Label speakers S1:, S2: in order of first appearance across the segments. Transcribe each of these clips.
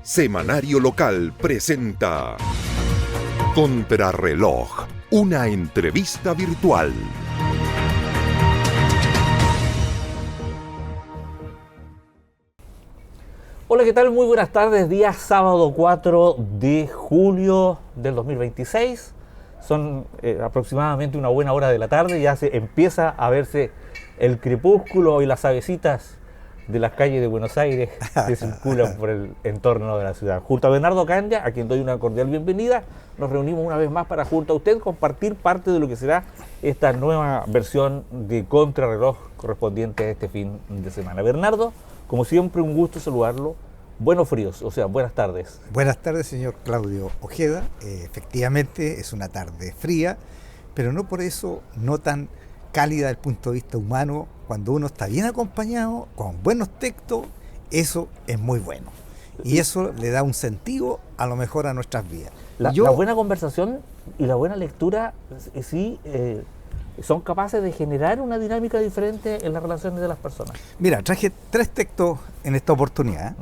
S1: Semanario Local presenta Contrarreloj, una entrevista virtual.
S2: Hola, ¿qué tal? Muy buenas tardes. Día sábado 4 de julio del 2026. Son aproximadamente una buena hora de la tarde. Ya se empieza a verse el crepúsculo y las avecitas de las calles de Buenos Aires que circulan por el entorno de la ciudad. Junto a Bernardo Candia, a quien doy una cordial bienvenida, nos reunimos una vez más para, junto a usted, compartir parte de lo que será esta nueva versión de Contrarreloj correspondiente a este fin de semana. Bernardo, como siempre, un gusto saludarlo. Buenos fríos, o sea, buenas tardes.
S3: Buenas tardes, señor Claudio Ojeda. Efectivamente, es una tarde fría, pero no por eso no tan cálida desde el punto de vista humano. Cuando uno está bien acompañado, con buenos textos, eso es muy bueno. Y eso le da un sentido, a lo mejor, a nuestras vidas.
S2: La buena conversación y la buena lectura, sí, son capaces de generar una dinámica diferente en las relaciones de las personas.
S3: Mira, traje 3 textos en esta oportunidad.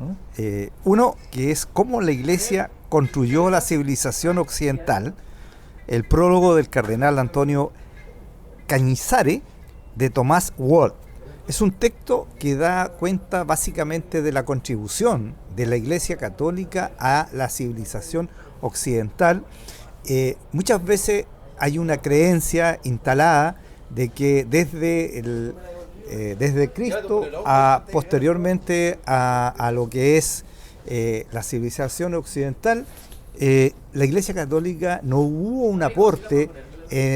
S3: Uno que es cómo la Iglesia construyó la civilización occidental, el prólogo del cardenal Antonio Cañizares, de Tomás Ward. Es un texto que da cuenta básicamente de la contribución de la Iglesia Católica a la civilización occidental. Muchas veces hay una creencia instalada de que desde Cristo posteriormente a lo que es la civilización occidental, la Iglesia Católica no hubo un aporte,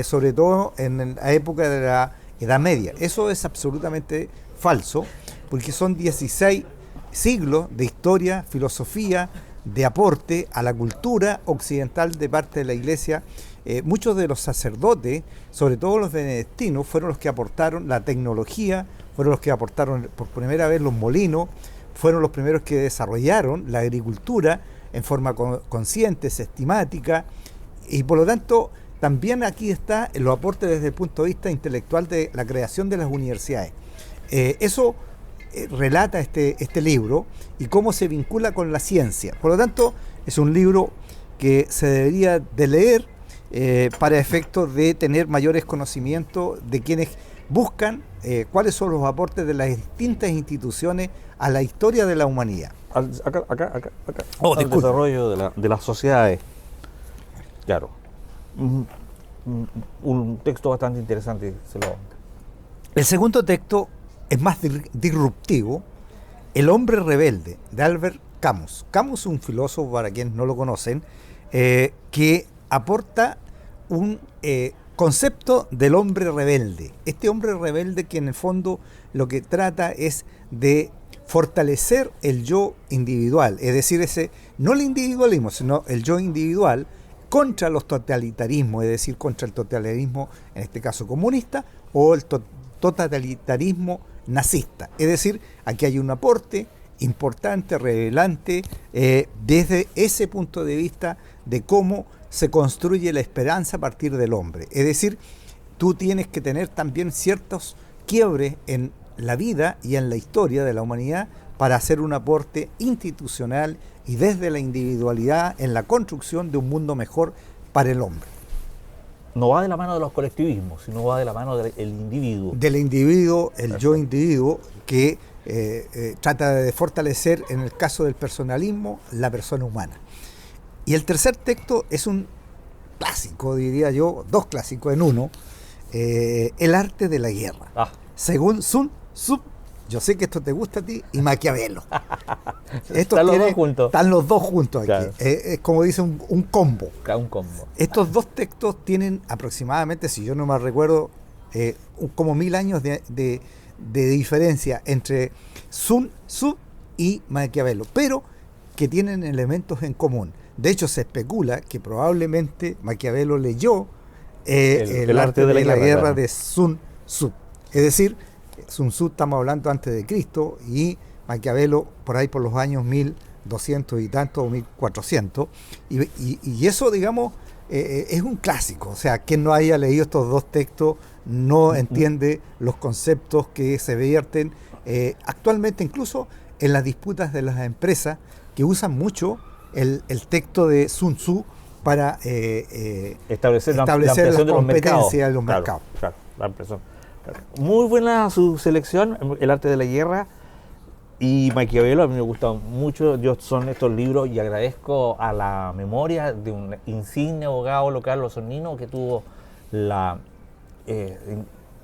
S3: sobre todo en la época de la Edad Media. Eso es absolutamente falso, porque son 16 siglos de historia, filosofía, de aporte a la cultura occidental de parte de la Iglesia. Muchos de los sacerdotes, sobre todo los benedictinos, fueron los que aportaron la tecnología, fueron los que aportaron por primera vez los molinos, fueron los primeros que desarrollaron la agricultura en forma consciente, sistemática, y por lo tanto también aquí está los aportes desde el punto de vista intelectual de la creación de las universidades. Eso relata este libro y cómo se vincula con la ciencia. Por lo tanto, es un libro que se debería de leer para efectos de tener mayores conocimientos de quienes buscan cuáles son los aportes de las distintas instituciones a la historia de la humanidad.
S2: Acá. Al desarrollo de las sociedades. Claro. Un texto bastante interesante.
S3: El segundo texto es más disruptivo. El hombre rebelde, de Albert Camus. Camus es un filósofo, para quienes no lo conocen, que aporta un concepto del hombre rebelde. Este hombre rebelde que en el fondo lo que trata es de fortalecer el yo individual, es decir, no el individualismo, sino el yo individual, contra los totalitarismos, es decir, contra el totalitarismo, en este caso comunista, o el totalitarismo nazista. Es decir, aquí hay un aporte importante, revelante, desde ese punto de vista de cómo se construye la esperanza a partir del hombre. Es decir, tú tienes que tener también ciertos quiebres en la vida y en la historia de la humanidad para hacer un aporte institucional y desde la individualidad en la construcción de un mundo mejor para el hombre.
S2: No va de la mano de los colectivismos, sino va de la mano del individuo.
S3: Del individuo, el yo individuo, que trata de fortalecer, en el caso del personalismo, la persona humana. Y el tercer texto es un clásico, diría yo, 2 clásicos en uno, El arte de la guerra. Según Sun Tzu. Yo sé que esto te gusta a ti, y Maquiavelo.
S2: Están los dos juntos.
S3: Están los dos juntos aquí. Claro. Es como dice un combo.
S2: Un combo.
S3: Estos 2 textos tienen aproximadamente, si yo no me recuerdo, como 1000 años de diferencia entre Sun Tzu y Maquiavelo, pero que tienen elementos en común. De hecho, se especula que probablemente Maquiavelo leyó el arte de la guerra de Sun Tzu. Es decir, Sun Tzu estamos hablando antes de Cristo y Maquiavelo por ahí por los años 1200 y tanto o 1400 y eso, digamos, es un clásico. O sea, quien no haya leído estos 2 textos no entiende los conceptos que se vierten actualmente incluso en las disputas de las empresas que usan mucho el texto de Sun Tzu para
S2: establecer la
S3: las
S2: ampliación de los
S3: competencias de los
S2: Claro,
S3: mercados.
S2: claro, la ampliación. Claro. Muy buena su selección, El arte de la guerra y Maquiavelo. A mí me gustan mucho. Son estos libros y agradezco a la memoria de un insigne abogado local osornino que tuvo la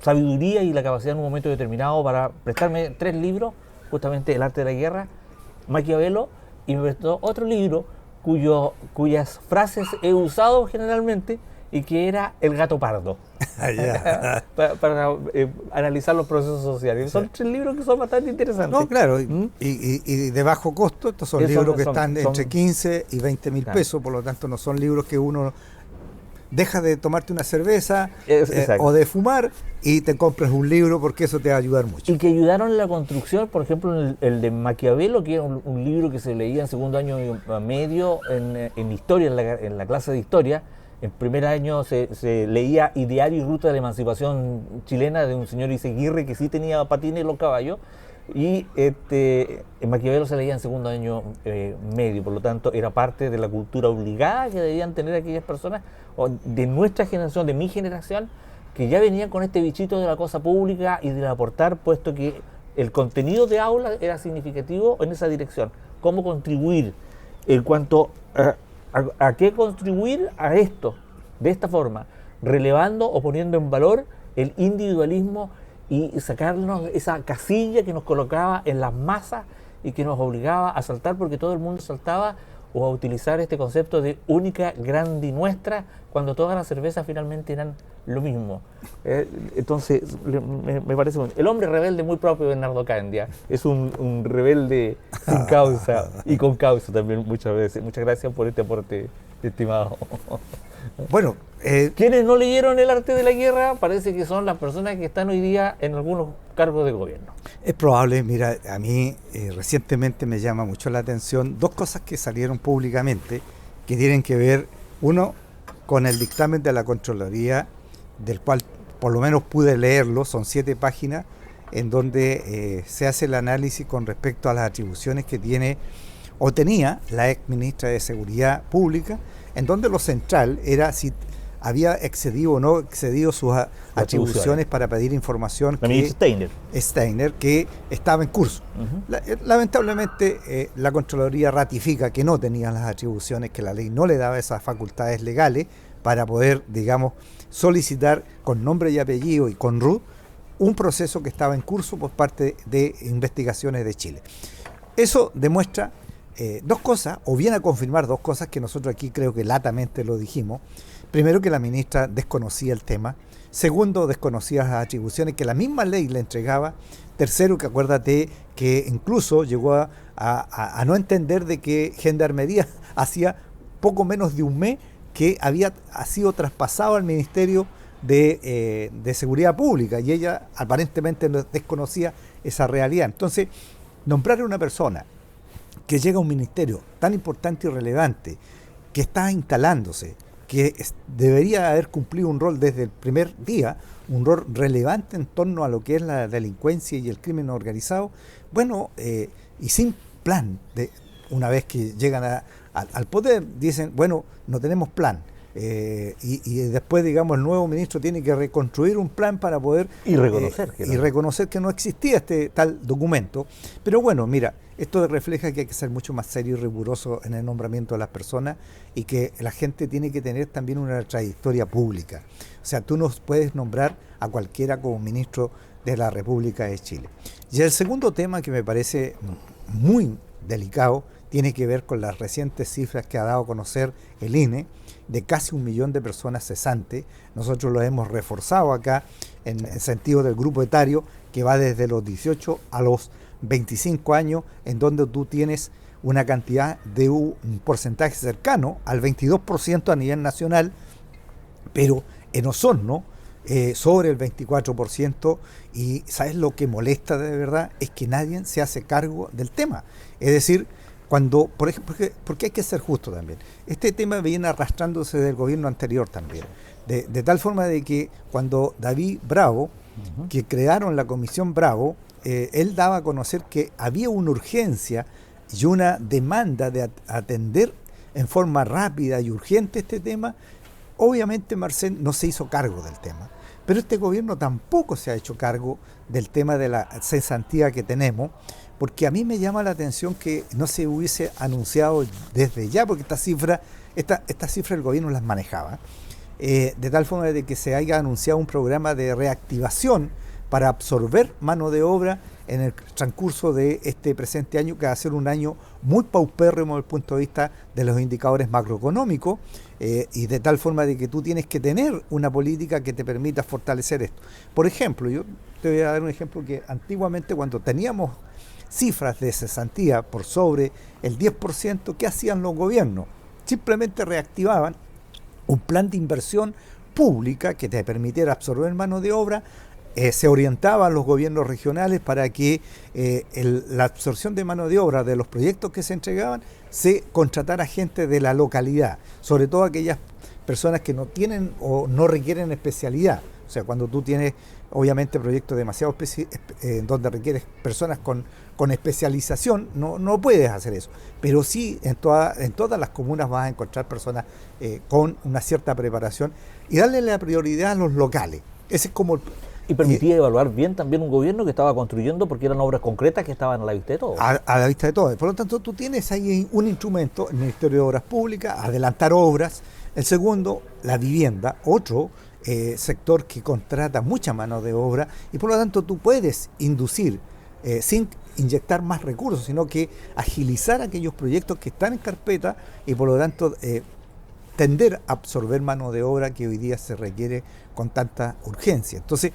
S2: sabiduría y la capacidad en un momento determinado para prestarme 3 libros, justamente El arte de la guerra, Maquiavelo, y me prestó otro libro cuyas frases he usado generalmente y que era El gato pardo. para analizar los procesos sociales. Son 3 libros que son bastante interesantes.
S3: No, claro, y de bajo costo. Estos son libros que están entre 15 y 20 mil pesos, por lo tanto no son libros que uno deja de tomarte una cerveza o de fumar y te compras un libro, porque eso te va a ayudar mucho.
S2: Y que ayudaron en la construcción, por ejemplo, el de Maquiavelo, que era un libro que se leía en segundo año y medio en historia, en la clase de historia. En primer año se leía Ideario y Ruta de la Emancipación Chilena de un señor Iseguirre que sí tenía patines en los caballos, y en Maquiavelo se leía en segundo año medio, por lo tanto era parte de la cultura obligada que debían tener aquellas personas de nuestra generación, de mi generación, que ya venían con este bichito de la cosa pública y de aportar, puesto que el contenido de aula era significativo en esa dirección. Cómo contribuir en cuanto a qué contribuir a esto, de esta forma, relevando o poniendo en valor el individualismo y sacarnos esa casilla que nos colocaba en las masas y que nos obligaba a saltar porque todo el mundo saltaba, o a utilizar este concepto de única, grande y nuestra, cuando todas las cervezas finalmente eran lo mismo. Entonces, me parece muy... El hombre rebelde muy propio de Bernardo Candia, es un rebelde sin causa y con causa también muchas veces. Muchas gracias por este aporte, estimado.
S3: Bueno,
S2: quienes no leyeron El arte de la guerra parece que son las personas que están hoy día en algunos cargos de gobierno.
S3: es probable. Mira, a mí recientemente me llama mucho la atención 2 cosas que salieron públicamente que tienen que ver, uno, con el dictamen de la Contraloría, del cual por lo menos pude leerlo, son 7 páginas, en donde se hace el análisis con respecto a las atribuciones que tiene o tenía la ex ministra de Seguridad Pública, en donde lo central era si había excedido o no excedido sus atribuciones para pedir información.
S2: La ministra
S3: Steiner, que estaba en curso. Lamentablemente, la Contraloría ratifica que no tenía las atribuciones, que la ley no le daba esas facultades legales para poder, digamos, solicitar con nombre y apellido y con RUT un proceso que estaba en curso por parte de Investigaciones de Chile. Eso demuestra 2 cosas, o viene a confirmar 2 cosas que nosotros aquí creo que latamente lo dijimos. Primero, que la ministra desconocía el tema. Segundo, desconocía las atribuciones que la misma ley le entregaba. Tercero, que acuérdate que incluso llegó a no entender de que Gendarmería hacía poco menos de un mes que había sido traspasado al Ministerio de Seguridad Pública, y ella aparentemente desconocía esa realidad. Entonces, nombrar a una persona que llega a un ministerio tan importante y relevante, que está instalándose, que debería haber cumplido un rol desde el primer día, un rol relevante en torno a lo que es la delincuencia y el crimen organizado, bueno, y sin plan, una vez que llegan al poder, dicen, bueno, no tenemos plan. Y después, digamos, el nuevo ministro tiene que reconstruir un plan para poder reconocer que no existía este tal documento. Pero bueno, mira, esto refleja que hay que ser mucho más serio y riguroso en el nombramiento de las personas, y que la gente tiene que tener también una trayectoria pública. O sea, tú no puedes nombrar a cualquiera como ministro de la República de Chile. Y el segundo tema, que me parece muy delicado, tiene que ver con las recientes cifras que ha dado a conocer el INE, de casi 1 millón de personas cesantes. Nosotros lo hemos reforzado acá en el sentido del grupo etario, que va desde los 18 a los 25 años, en donde tú tienes una cantidad de un porcentaje cercano al 22% a nivel nacional, pero en Osorno sobre el 24%, y ¿sabes lo que molesta de verdad? Es que nadie se hace cargo del tema. Es decir, cuando, por ejemplo, porque hay que ser justo también, este tema viene arrastrándose del gobierno anterior también, de tal forma de que cuando David Bravo, que crearon la Comisión Bravo, él daba a conocer que había una urgencia y una demanda de atender en forma rápida y urgente este tema. Obviamente Marcén no se hizo cargo del tema, pero este gobierno tampoco se ha hecho cargo del tema de la cesantía que tenemos, porque a mí me llama la atención que no se hubiese anunciado desde ya, porque esta cifra el gobierno las manejaba, de tal forma de que se haya anunciado un programa de reactivación para absorber mano de obra en el transcurso de este presente año, que va a ser un año muy paupérrimo desde el punto de vista de los indicadores macroeconómicos, y de tal forma de que tú tienes que tener una política que te permita fortalecer esto. Por ejemplo, yo te voy a dar un ejemplo que antiguamente, cuando teníamos cifras de cesantía por sobre el 10%, ¿qué hacían los gobiernos? Simplemente reactivaban un plan de inversión pública que te permitiera absorber mano de obra. Se orientaban los gobiernos regionales para que la absorción de mano de obra de los proyectos que se entregaban se contratara gente de la localidad, sobre todo aquellas personas que no tienen o no requieren especialidad. O sea, cuando tú tienes obviamente proyectos demasiado donde requieres personas con especialización, no puedes hacer eso. Pero sí, en todas las comunas vas a encontrar personas con una cierta preparación y darle la prioridad a los locales. Ese es como...
S2: Y permitía evaluar bien también un gobierno que estaba construyendo, porque eran obras concretas que estaban a la vista de todos.
S3: A la vista de todos. Por lo tanto, tú tienes ahí un instrumento, el Ministerio de Obras Públicas, adelantar obras. El segundo, la vivienda, otro sector que contrata mucha mano de obra, y por lo tanto tú puedes inducir, sin inyectar más recursos, sino que agilizar aquellos proyectos que están en carpeta y por lo tanto tender a absorber mano de obra que hoy día se requiere con tanta urgencia. Entonces,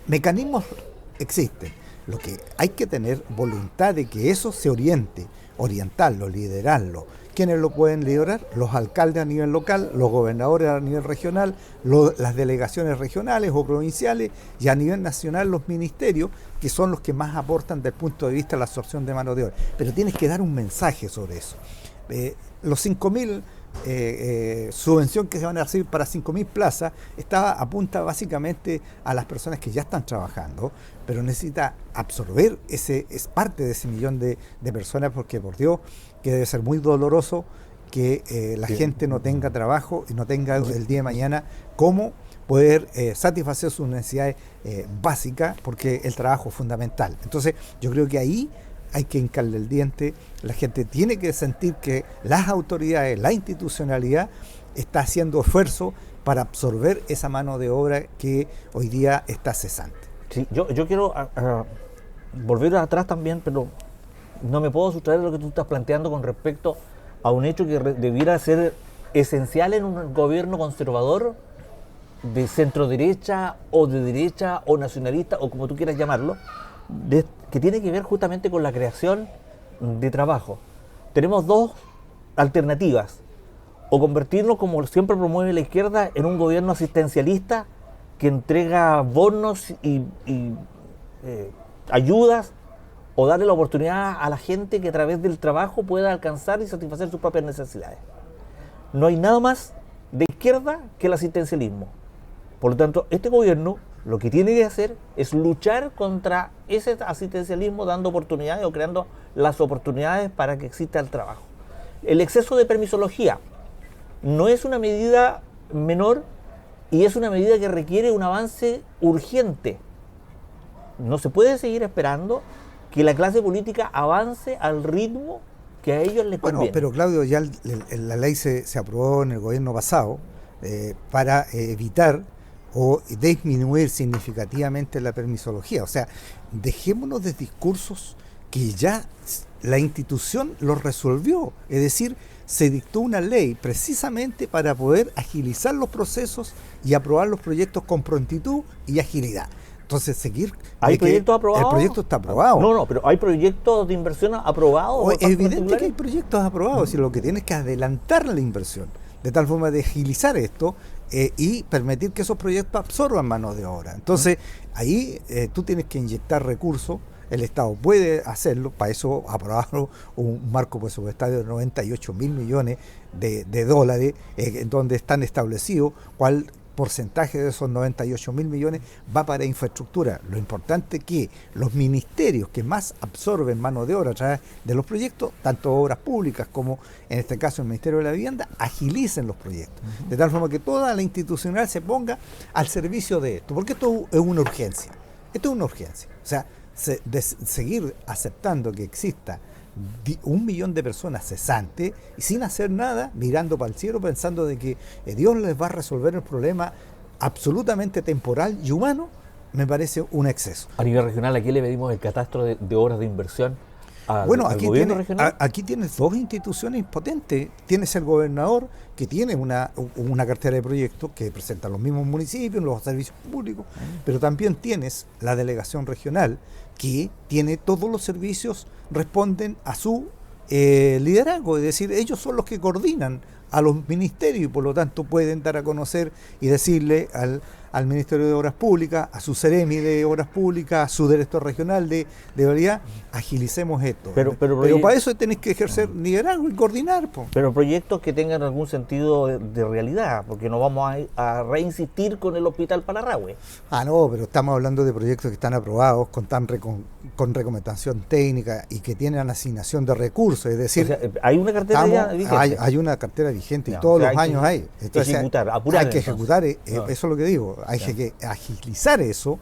S3: mecanismos existen. Lo que hay que tener voluntad de que eso se orientarlo, liderarlo. ¿Quiénes lo pueden liderar? Los alcaldes a nivel local, los gobernadores a nivel regional, las delegaciones regionales o provinciales, y a nivel nacional los ministerios, que son los que más aportan desde el punto de vista de la absorción de mano de obra. Pero tienes que dar un mensaje sobre eso. Los 5.000 subvención que se van a recibir para 5.000 plazas apunta básicamente a las personas que ya están trabajando, pero necesita absorber es parte de ese millón de personas, porque por Dios que debe ser muy doloroso que la gente no tenga trabajo y no tenga el día de mañana cómo poder satisfacer sus necesidades básicas, porque el trabajo es fundamental. Entonces yo creo que ahí hay que hincarle el diente. La gente tiene que sentir que las autoridades, la institucionalidad está haciendo esfuerzo para absorber esa mano de obra que hoy día está cesante.
S2: Sí, yo quiero volver atrás también, pero no me puedo sustraer de lo que tú estás planteando con respecto a un hecho que debiera ser esencial en un gobierno conservador de centro derecha o nacionalista o como tú quieras llamarlo, que tiene que ver justamente con la creación de trabajo. Tenemos dos alternativas: o convertirnos, como siempre promueve la izquierda, en un gobierno asistencialista que entrega bonos y ayudas, o darle la oportunidad a la gente que a través del trabajo pueda alcanzar y satisfacer sus propias necesidades. No hay nada más de izquierda que el asistencialismo. Por lo tanto, este gobierno lo que tiene que hacer es luchar contra ese asistencialismo, dando oportunidades o creando las oportunidades para que exista el trabajo. El exceso de permisología no es una medida menor y es una medida que requiere un avance urgente. No se puede seguir esperando que la clase política avance al ritmo que a ellos les conviene.
S3: Bueno, pero Claudio, ya la ley se aprobó en el gobierno pasado para evitar o disminuir significativamente la permisología. O sea, dejémonos de discursos que ya la institución los resolvió. Es decir, se dictó una ley precisamente para poder agilizar los procesos y aprobar los proyectos con prontitud y agilidad. Entonces, seguir...
S2: ¿Hay proyectos aprobados?
S3: El proyecto está aprobado.
S2: No, pero ¿hay proyectos de inversión aprobados?
S3: Es evidente que hay proyectos aprobados, y lo que tienes es que adelantar la inversión, de tal forma de agilizar esto y permitir que esos proyectos absorban mano de obra. Entonces, ahí tú tienes que inyectar recursos. El Estado puede hacerlo, para eso aprobaron un marco presupuestario de 98.000 millones de dólares, en donde están establecidos porcentaje de esos 98.000 millones va para infraestructura. Lo importante es que los ministerios que más absorben mano de obra a través de los proyectos, tanto obras públicas como en este caso el Ministerio de la Vivienda, agilicen los proyectos. De tal forma que toda la institucional se ponga al servicio de esto, porque esto es una urgencia. Esto es una urgencia. O sea, seguir aceptando que exista 1 millón de personas cesantes y sin hacer nada, mirando para el cielo, pensando de que Dios les va a resolver el problema absolutamente temporal y humano, me parece un exceso.
S2: A nivel regional, ¿a qué le pedimos el catastro de obras de inversión al gobierno regional?
S3: Aquí tienes dos instituciones potentes. Tienes el gobernador, que tiene una cartera de proyectos que presenta los mismos municipios, los servicios públicos, pero también tienes la delegación regional, que tiene todos los servicios, responden a su liderazgo, es decir, ellos son los que coordinan a los ministerios y por lo tanto pueden dar a conocer y decirle al Ministerio de Obras Públicas, a su Ceremi de Obras Públicas, a su director regional de vialidad, agilicemos esto. Pero para eso tenéis que ejercer liderazgo y coordinar.
S2: Pero proyectos que tengan algún sentido de realidad, porque no vamos a reinsistir con el hospital Pararrahue.
S3: No, pero estamos hablando de proyectos que están aprobados con recomendación técnica y que tienen asignación de recursos, es decir,
S2: o sea, hay una cartera vigente.
S3: Hay una cartera vigente y todos los años hay.
S2: Entonces,
S3: hay que ejecutar, eso es lo que digo. Hay que agilizar eso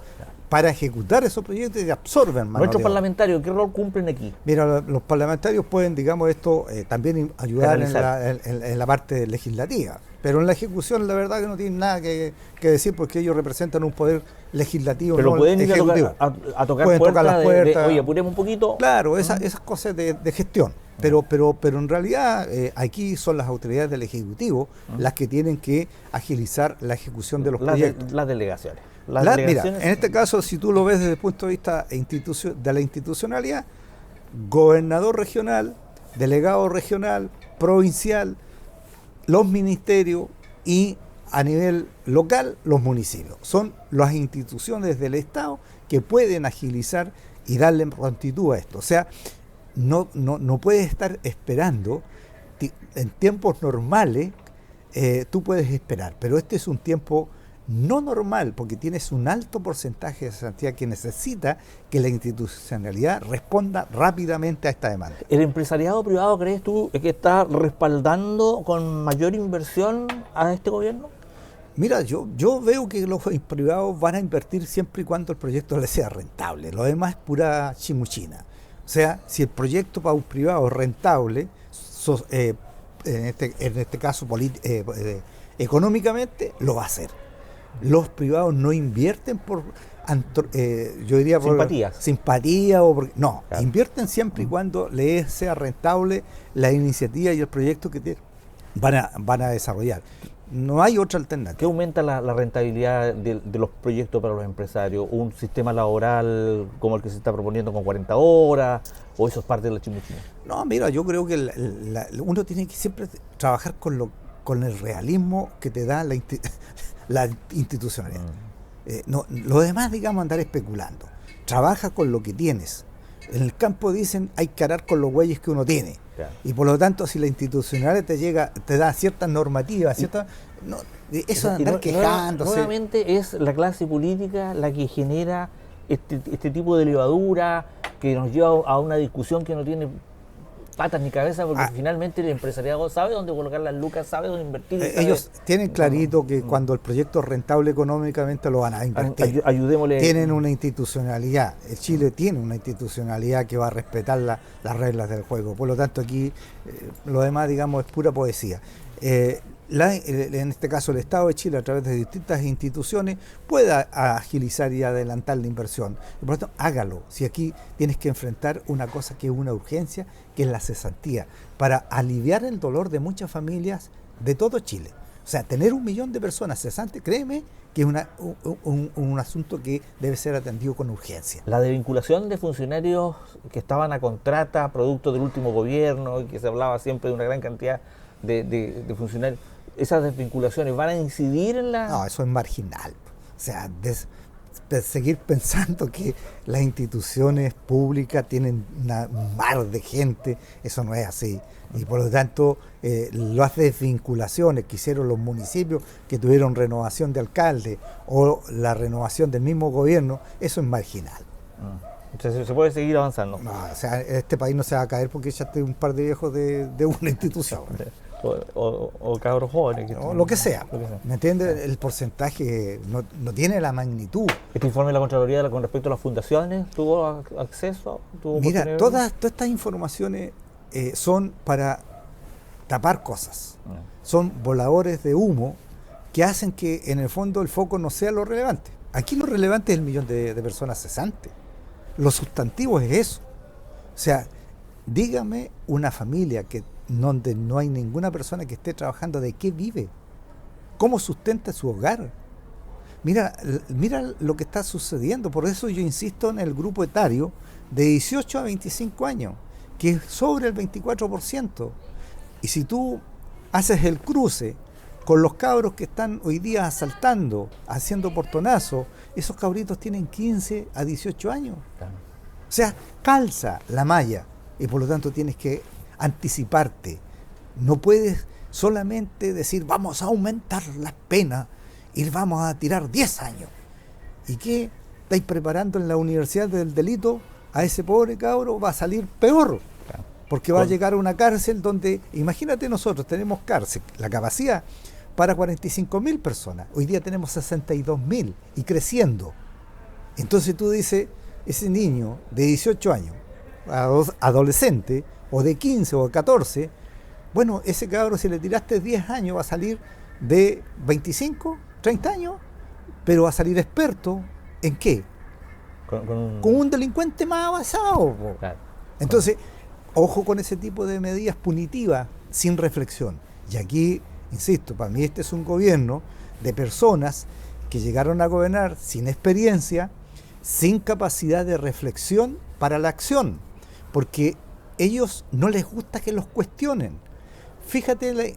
S3: para ejecutar esos proyectos y absorben mano
S2: ¿Nuestros
S3: de obra.
S2: parlamentarios qué rol cumplen aquí?
S3: Mira, los parlamentarios pueden, digamos, esto también ayudar en la parte legislativa, pero en la ejecución la verdad que no tienen nada que decir porque ellos representan un poder legislativo.
S2: Pero
S3: no
S2: pueden ir a tocar
S3: las puertas.
S2: Oye, apuremos un poquito.
S3: Claro, esas cosas de gestión. Pero en realidad aquí son las autoridades del Ejecutivo las que tienen que agilizar la ejecución de los proyectos.
S2: Las delegaciones.
S3: Mira, en este caso, si tú lo ves desde el punto de vista de la institucionalidad, gobernador regional, delegado regional, provincial, los ministerios y a nivel local los municipios. Son las instituciones del Estado que pueden agilizar y darle prontitud a esto. O sea, no puedes estar esperando. En tiempos normales tú puedes esperar, pero este es un tiempo no normal porque tienes un alto porcentaje de cesantía que necesita que la institucionalidad responda rápidamente a esta demanda.
S2: ¿El empresariado privado crees tú que está respaldando con mayor inversión a este gobierno?
S3: Mira, yo veo que los privados van a invertir siempre y cuando el proyecto les sea rentable. Lo demás es pura chimuchina. O sea, si el proyecto para un privado es rentable, en este caso económicamente, lo va a hacer. Los privados no invierten por, yo diría, por simpatía no, claro. Invierten siempre y cuando les sea rentable la iniciativa y el proyecto que van a desarrollar. No hay otra alternativa.
S2: ¿Qué aumenta la rentabilidad de los proyectos para los empresarios? ¿Un sistema laboral como el que se está proponiendo con 40 horas? ¿O eso es parte de la chimuchina? No,
S3: mira, yo creo que uno tiene que siempre trabajar con el realismo que te da la institucionalidad. Lo demás, digamos, andar especulando. Trabaja con lo que tienes. En el campo dicen hay que arar con los bueyes que uno tiene. Claro. Y por lo tanto, si la institucionalidad te da ciertas normativas, eso de andar quejándose.
S2: Nuevamente es la clase política la que genera este tipo de levadura que nos lleva a una discusión que no tiene patas ni cabeza, porque finalmente el empresariado sabe dónde colocar las lucas, sabe dónde invertir.
S3: Ellos tienen clarito que cuando el proyecto es rentable económicamente lo van a invertir.
S2: Ayudémosle.
S3: Tienen una institucionalidad. Chile tiene una institucionalidad que va a respetar las reglas del juego. Por lo tanto, aquí lo demás, digamos, es pura poesía. En este caso el Estado de Chile, a través de distintas instituciones, pueda agilizar y adelantar la inversión. Y por lo tanto, hágalo. Si aquí tienes que enfrentar una cosa que es una urgencia, que es la cesantía, para aliviar el dolor de muchas familias de todo Chile. O sea, tener 1 millón de personas cesantes, créeme, que es un asunto que debe ser atendido con urgencia.
S2: La desvinculación de funcionarios que estaban a contrata, producto del último gobierno, y que se hablaba siempre de una gran cantidad de funcionarios, ¿esas desvinculaciones van a incidir en la...?
S3: No, eso es marginal. O sea, seguir pensando que las instituciones públicas tienen un mar de gente, eso no es así. Y por lo tanto, las desvinculaciones que hicieron los municipios que tuvieron renovación de alcalde o la renovación del mismo gobierno, eso es marginal.
S2: Entonces se puede seguir avanzando.
S3: No, o sea, este país no se va a caer porque echaste un par de viejos de una institución.
S2: O cabros jóvenes.
S3: O lo que sea. ¿Me entiendes? El porcentaje no tiene la magnitud.
S2: ¿Este informe de la Contraloría con respecto a las fundaciones tuvo acceso?
S3: Mira, todas estas informaciones son para tapar cosas. Son voladores de humo que hacen que en el fondo el foco no sea lo relevante. Aquí lo relevante es el millón de personas cesantes. Lo sustantivo es eso. O sea, dígame una familia donde no hay ninguna persona que esté trabajando, ¿de qué vive? ¿Cómo sustenta su hogar? Mira lo que está sucediendo. Por eso yo insisto en el grupo etario de 18 a 25 años, que es sobre el 24%. Y si tú haces el cruce con los cabros que están hoy día asaltando, haciendo portonazos, esos cabritos tienen 15 a 18 años. Claro. O sea, calza la malla y por lo tanto tienes que anticiparte. No puedes solamente decir vamos a aumentar las penas y vamos a tirar 10 años. ¿Y qué? ¿Estáis preparando en la universidad del delito? A ese pobre cabro va a salir peor. Claro. Porque va a llegar a una cárcel donde, imagínate, nosotros tenemos cárcel, la capacidad para 45.000 personas. Hoy día tenemos 62.000 y creciendo. Entonces tú dices, ese niño de 18 años, adolescente, o de 15 o de 14, bueno, ese cabro si le tiraste 10 años va a salir de 25, 30 años, pero va a salir experto ¿en qué? Con un delincuente más avanzado. Claro. Entonces, ojo con ese tipo de medidas punitivas sin reflexión. Y aquí, insisto, para mí este es un gobierno de personas que llegaron a gobernar sin experiencia, sin capacidad de reflexión para la acción, porque ellos no les gusta que los cuestionen. Fíjate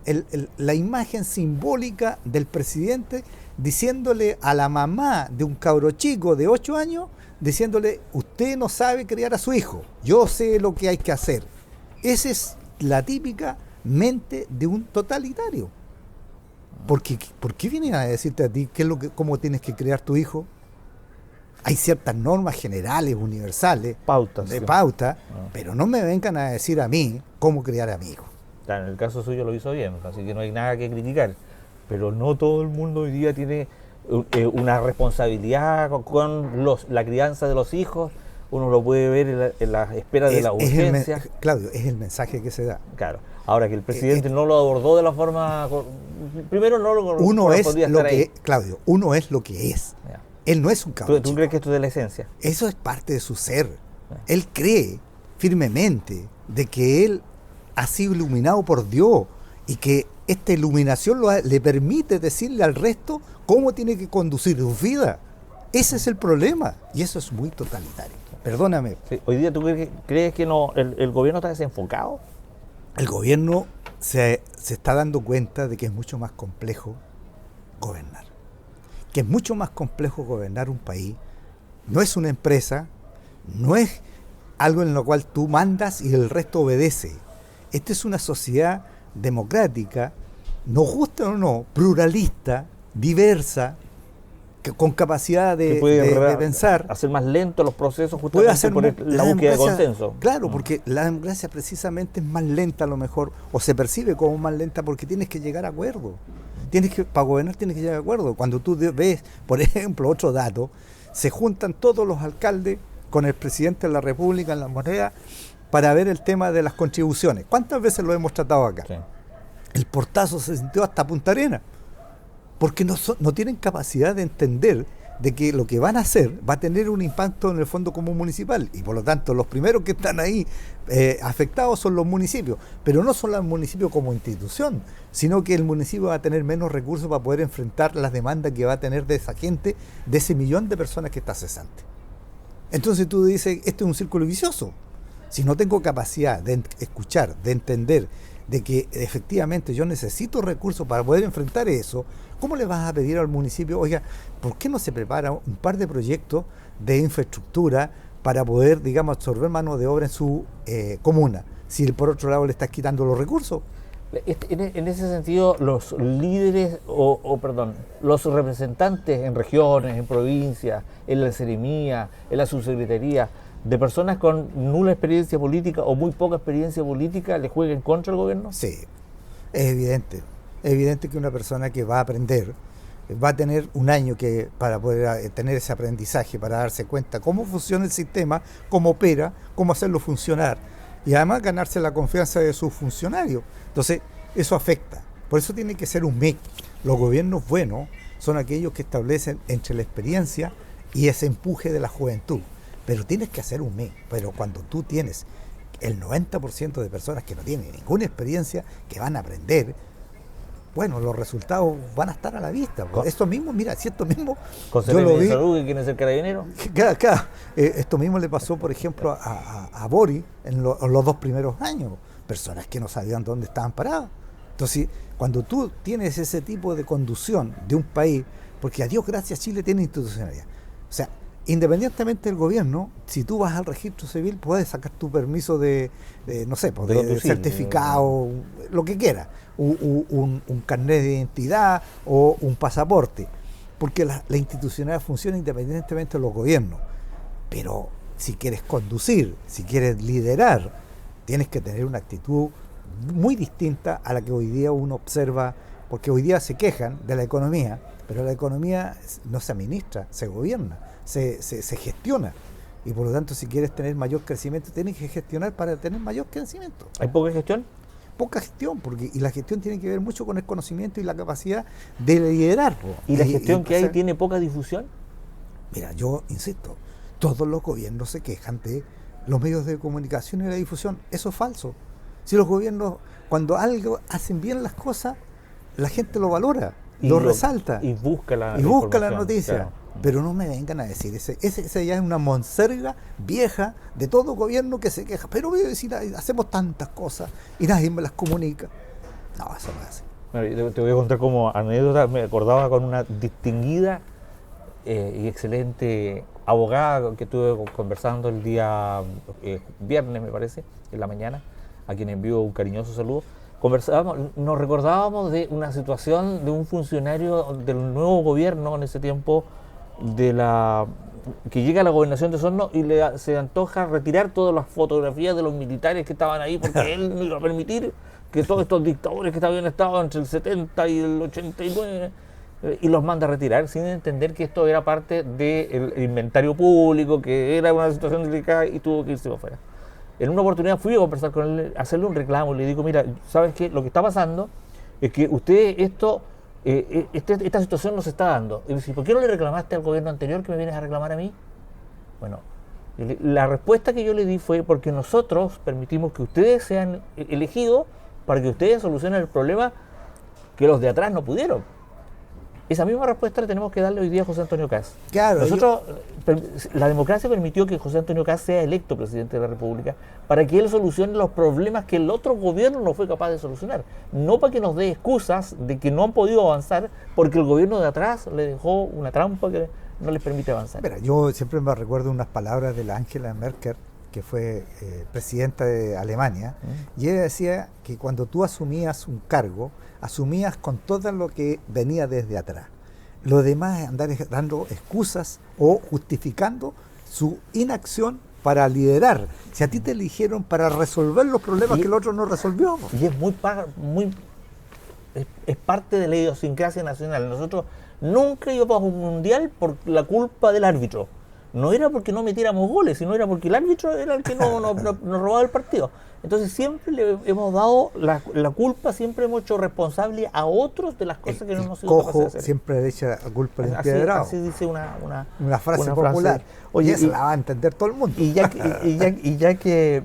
S3: la imagen simbólica del presidente diciéndole a la mamá de un cabro chico de 8 años, diciéndole, usted no sabe criar a su hijo, yo sé lo que hay que hacer. Esa es la típica mente de un totalitario. ¿Por qué vienen a decirte a ti cómo tienes que criar tu hijo? Hay ciertas normas generales, universales, pauta, pero no me vengan a decir a mí cómo criar a mi hijo.
S2: Claro, en el caso suyo lo hizo bien, así que no hay nada que criticar, pero no todo el mundo hoy día tiene una responsabilidad con la crianza de los hijos. Uno lo puede ver en la espera de la urgencia.
S3: Claudio, es el mensaje que se da.
S2: Claro. Ahora que el presidente no lo abordó de la forma... Primero no lo
S3: correspondía estar ahí. Claudio, uno es lo que es. Ya. Él no es un cabrón.
S2: ¿Tú crees que esto es de la esencia?
S3: Eso es parte de su ser. Él cree firmemente de que él ha sido iluminado por Dios y que esta iluminación le permite decirle al resto cómo tiene que conducir su vida. Ese es el problema y eso es muy totalitario. Perdóname.
S2: Sí. Hoy día, ¿tú crees que no el gobierno está desenfocado?
S3: El gobierno se está dando cuenta de que es mucho más complejo gobernar. Que es mucho más complejo gobernar un país. No es una empresa, no es algo en lo cual tú mandas y el resto obedece. Esta es una sociedad democrática, nos gusta o no, pluralista, diversa, con capacidad de pensar.
S2: Hacer más lento los procesos justamente por la búsqueda de consenso.
S3: Claro, porque la democracia precisamente es más lenta a lo mejor, o se percibe como más lenta porque tienes que llegar a acuerdo. Para gobernar tienes que llegar a acuerdo. Cuando tú ves, por ejemplo, otro dato, se juntan todos los alcaldes con el presidente de la República en la moneda para ver el tema de las contribuciones. ¿Cuántas veces lo hemos tratado acá? Sí. El portazo se sintió hasta Punta Arenas, porque no tienen capacidad de entender de que lo que van a hacer va a tener un impacto en el fondo común municipal y por lo tanto los primeros que están ahí afectados son los municipios, pero no son los municipios como institución, sino que el municipio va a tener menos recursos para poder enfrentar las demandas que va a tener de esa gente, de ese millón de personas que está cesante. Entonces tú dices, esto es un círculo vicioso. Si no tengo capacidad de escuchar, de entender de que efectivamente yo necesito recursos para poder enfrentar eso, ¿cómo le vas a pedir al municipio, oiga, ¿por qué no se prepara un par de proyectos de infraestructura para poder, digamos, absorber mano de obra en su comuna? Si por otro lado le estás quitando los recursos.
S2: En ese sentido, los líderes, los representantes en regiones, en provincias, en la seremía, en la subsecretaría, de personas con nula experiencia política o muy poca experiencia política, ¿le jueguen contra el gobierno?
S3: Sí, es evidente. Es evidente que una persona que va a aprender va a tener un año para poder tener ese aprendizaje, para darse cuenta cómo funciona el sistema, cómo opera, cómo hacerlo funcionar y además ganarse la confianza de sus funcionarios. Entonces, eso afecta. Por eso tiene que ser un mix. Los gobiernos buenos son aquellos que establecen entre la experiencia y ese empuje de la juventud. Pero tienes que hacer un mix. Pero cuando tú tienes el 90% de personas que no tienen ninguna experiencia, que van a aprender, bueno, los resultados van a estar a la vista. Esto mismo, mira, si esto mismo
S2: yo lo vi. Salud, que quiere ser carabinero.
S3: Esto mismo le pasó, por ejemplo, a Boric en los 2 primeros años. Personas que no sabían dónde estaban paradas. Entonces, cuando tú tienes ese tipo de conducción de un país, porque a Dios gracias Chile tiene institucionalidad. O sea, independientemente del gobierno, si tú vas al registro civil, puedes sacar tu permiso de certificado, lo que quieras, un carnet de identidad o un pasaporte, porque la institucionalidad funciona independientemente de los gobiernos. Pero si quieres conducir, si quieres liderar, tienes que tener una actitud muy distinta a la que hoy día uno observa, porque hoy día se quejan de la economía, pero la economía no se administra, se gobierna, se gestiona. Y por lo tanto, si quieres tener mayor crecimiento, tienes que gestionar para tener mayor crecimiento.
S2: ¿Hay poca gestión?
S3: Poca gestión, y la gestión tiene que ver mucho con el conocimiento y la capacidad de liderar.
S2: ¿Y la gestión que hay tiene poca difusión?
S3: Mira, yo insisto, todos los gobiernos se quejan de los medios de comunicación y la difusión. Eso es falso. Si los gobiernos, cuando algo hacen bien las cosas, la gente lo valora, lo resalta
S2: y busca la
S3: noticia. Claro. Pero no me vengan a decir, ese ya es una monserga vieja de todo gobierno que se queja. Pero voy a decir, hacemos tantas cosas y nadie me las comunica. No, eso no es así.
S2: Bueno, te voy a contar como anécdota. Me acordaba con una distinguida y excelente abogada que estuve conversando el día viernes, me parece, en la mañana, a quien envío un cariñoso saludo. Nos recordábamos de una situación de un funcionario del nuevo gobierno en ese tiempo, que llega a la gobernación de Osorno y se antoja retirar todas las fotografías de los militares que estaban ahí, porque él no iba a permitir que todos estos dictadores que habían estado entre el 70 y el 89, y los manda a retirar sin entender que esto era parte del inventario público, que era una situación delicada y tuvo que irse para afuera. En una oportunidad fui a conversar con él, hacerle un reclamo, le digo, mira, ¿sabes qué? Lo que está pasando es que usted esta situación nos está dando. Y me dice, ¿por qué no le reclamaste al gobierno anterior que me vienes a reclamar a mí? Bueno, la respuesta que yo le di fue porque nosotros permitimos que ustedes sean elegidos para que ustedes solucionen el problema que los de atrás no pudieron. Esa misma respuesta la tenemos que darle hoy día a José Antonio Kast.
S3: Claro,
S2: la democracia permitió que José Antonio Kast sea electo presidente de la República para que él solucione los problemas que el otro gobierno no fue capaz de solucionar. No para que nos dé excusas de que no han podido avanzar porque el gobierno de atrás le dejó una trampa que no les permite avanzar.
S3: Mira, yo siempre me recuerdo unas palabras de la Angela Merkel, que fue presidenta de Alemania, y ella decía que cuando tú asumías un cargo, asumías con todo lo que venía desde atrás. Lo demás es andar dando excusas o justificando su inacción para liderar. Si a ti te eligieron para resolver los problemas que el otro no resolvió.
S2: Y es es parte de la idiosincrasia nacional. Nosotros nunca íbamos a un mundial por la culpa del árbitro. No era porque no metiéramos goles, sino era porque el árbitro era el que nos robaba el partido. Entonces siempre le hemos dado la culpa, siempre hemos hecho responsable a otros de las cosas que no nos hemos
S3: capaces de hacer. Siempre le echa la culpa al empedrado.
S2: Así dice una
S3: frase popular. Oye, y esa la va a entender todo el mundo.
S2: Y ya que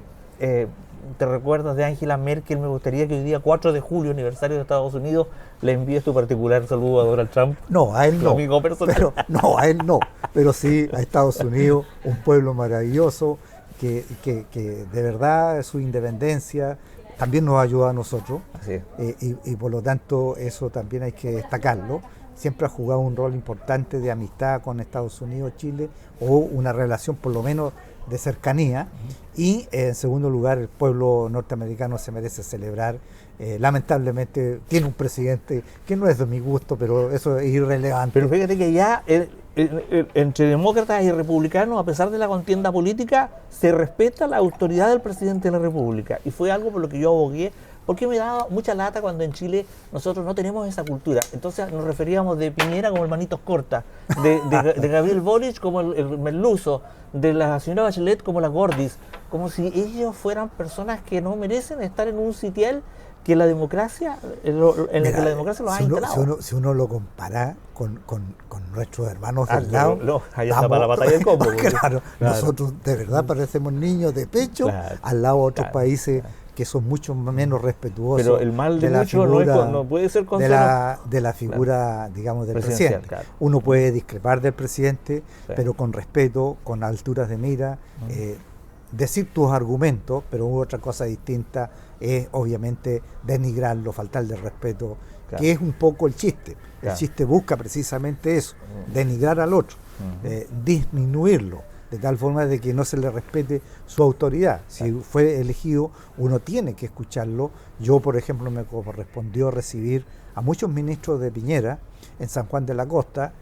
S2: te recuerdas de Angela Merkel, me gustaría que hoy día 4 de julio, aniversario de Estados Unidos, le envíes tu particular saludo a Donald Trump.
S3: No, a él no.
S2: Amigo personal.
S3: Pero sí a Estados Unidos, un pueblo maravilloso que de verdad su independencia también nos ayuda a nosotros.
S2: Así es.
S3: Y por lo tanto eso también hay que destacarlo. siempre ha jugado un rol importante de amistad con Estados Unidos, Chile, o una relación por lo menos de cercanía. Y en segundo lugar, el pueblo norteamericano se merece celebrar. Lamentablemente tiene un presidente que no es de mi gusto, pero eso es irrelevante.
S2: Pero fíjate que ya entre demócratas y republicanos, a pesar de la contienda política, se respeta la autoridad del presidente de la República. Y fue algo por lo que yo abogué, porque me daba mucha lata cuando en Chile nosotros no tenemos esa cultura. Entonces nos referíamos de Piñera como el manitos cortas, de Gabriel Boric como el merluzo, de la señora Bachelet como la gordis, como si ellos fueran personas que no merecen estar en un sitial que la democracia, en el que la democracia los ha instalado.
S3: Si uno lo compara con nuestros hermanos del lado,
S2: ahí está para la batalla del combo.
S3: Claro, nosotros de verdad parecemos niños de pecho, al lado de otros países que son mucho menos respetuosos.
S2: Pero el mal de muchos no puede ser
S3: de la figura, digamos, del presidente.
S2: Claro.
S3: Uno puede discrepar del presidente, pero con respeto, con alturas de mira, decir tus argumentos, pero otra cosa distinta es obviamente denigrarlo, faltarle respeto, que es un poco el chiste. El chiste busca precisamente eso, denigrar al otro, disminuirlo, de tal forma de que no se le respete su autoridad. Si fue elegido, uno tiene que escucharlo. Yo, por ejemplo, me correspondió recibir a muchos ministros de Piñera en San Juan de la Costa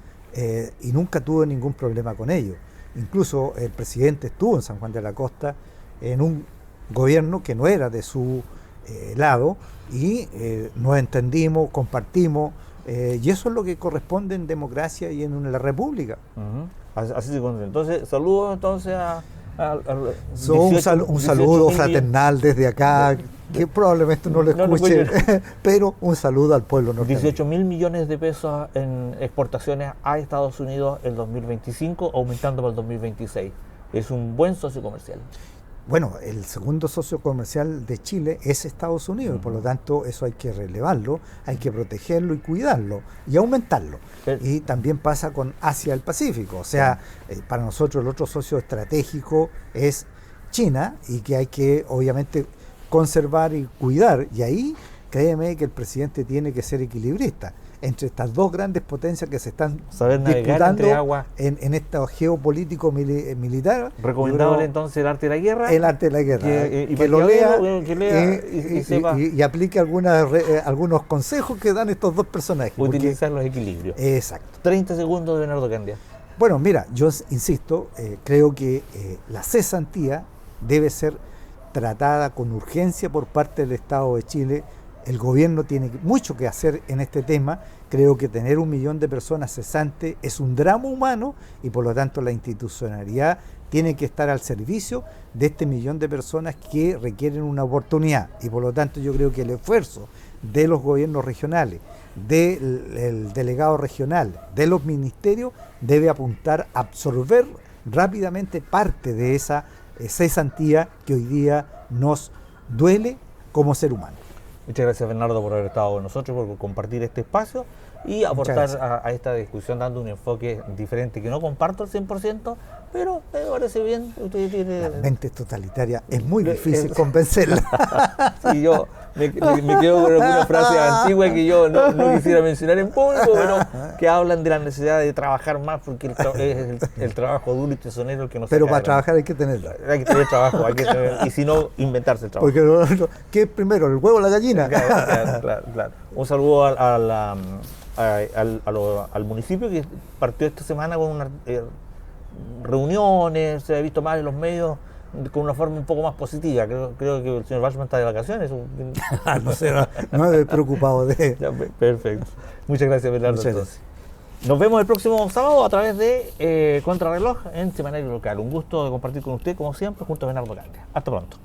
S3: y nunca tuve ningún problema con ellos. Incluso el presidente estuvo en San Juan de la Costa en un gobierno que no era de su lado y nos entendimos, compartimos, y eso es lo que corresponde en democracia y en la república.
S2: Así se conoce. Entonces, saludos entonces a
S3: un saludo fraternal desde acá, que probablemente no lo escuche, pero un saludo al pueblo norteamericano.
S2: 18.000 millones de pesos en exportaciones a Estados Unidos en 2025, aumentando para el 2026. Es un buen socio comercial.
S3: Bueno, el segundo socio comercial de Chile es Estados Unidos, por lo tanto eso hay que relevarlo, hay que protegerlo y cuidarlo y aumentarlo. Y también pasa con Asia del Pacífico, o sea, para nosotros el otro socio estratégico es China y que hay que obviamente conservar y cuidar, y ahí créeme que el presidente tiene que ser equilibrista entre estas dos grandes potencias que se están disputando en este geopolítico militar.
S2: Recomendable entonces el arte de la guerra.
S3: El arte de la guerra. Que lo lea y aplique algunos consejos que dan estos dos personajes.
S2: Utilizar los equilibrios.
S3: Exacto.
S2: 30 segundos de Bernardo Candia.
S3: Bueno, mira, yo insisto, creo que la cesantía debe ser tratada con urgencia por parte del Estado de Chile. El gobierno tiene mucho que hacer en este tema. Creo que tener 1 millón de personas cesantes es un drama humano y por lo tanto la institucionalidad tiene que estar al servicio de este 1 millón de personas que requieren una oportunidad. Y por lo tanto yo creo que el esfuerzo de los gobiernos regionales, del delegado regional, de los ministerios, debe apuntar a absorber rápidamente parte de esa cesantía que hoy día nos duele como ser humano.
S2: Muchas gracias, Bernardo, por haber estado con nosotros, por compartir este espacio y aportar a esta discusión dando un enfoque diferente que no comparto al 100%, pero me parece bien. Usted tiene...
S3: La mente totalitaria es muy difícil convencerla.
S2: Sí, yo me quedo con algunas frases antiguas que yo no quisiera mencionar en público, pero que hablan de la necesidad de trabajar más porque es el trabajo duro y tesonero el que nos
S3: Pero para trabajar hay que tenerlo.
S2: Hay que tener trabajo, y si no, inventarse el trabajo.
S3: Porque ¿qué es primero, el huevo o la gallina?
S2: Claro. Un saludo al municipio que partió esta semana con unas reuniones, se ha visto más en los medios con una forma un poco más positiva. Creo que el señor Bachmann está de vacaciones.
S3: No sé, no me he preocupado de...
S2: Ya, perfecto. Muchas gracias, Bernardo. Nos vemos el próximo sábado a través de Contrarreloj en Semanario Local. Un gusto de compartir con usted, como siempre, junto a Bernardo Candia. Hasta pronto.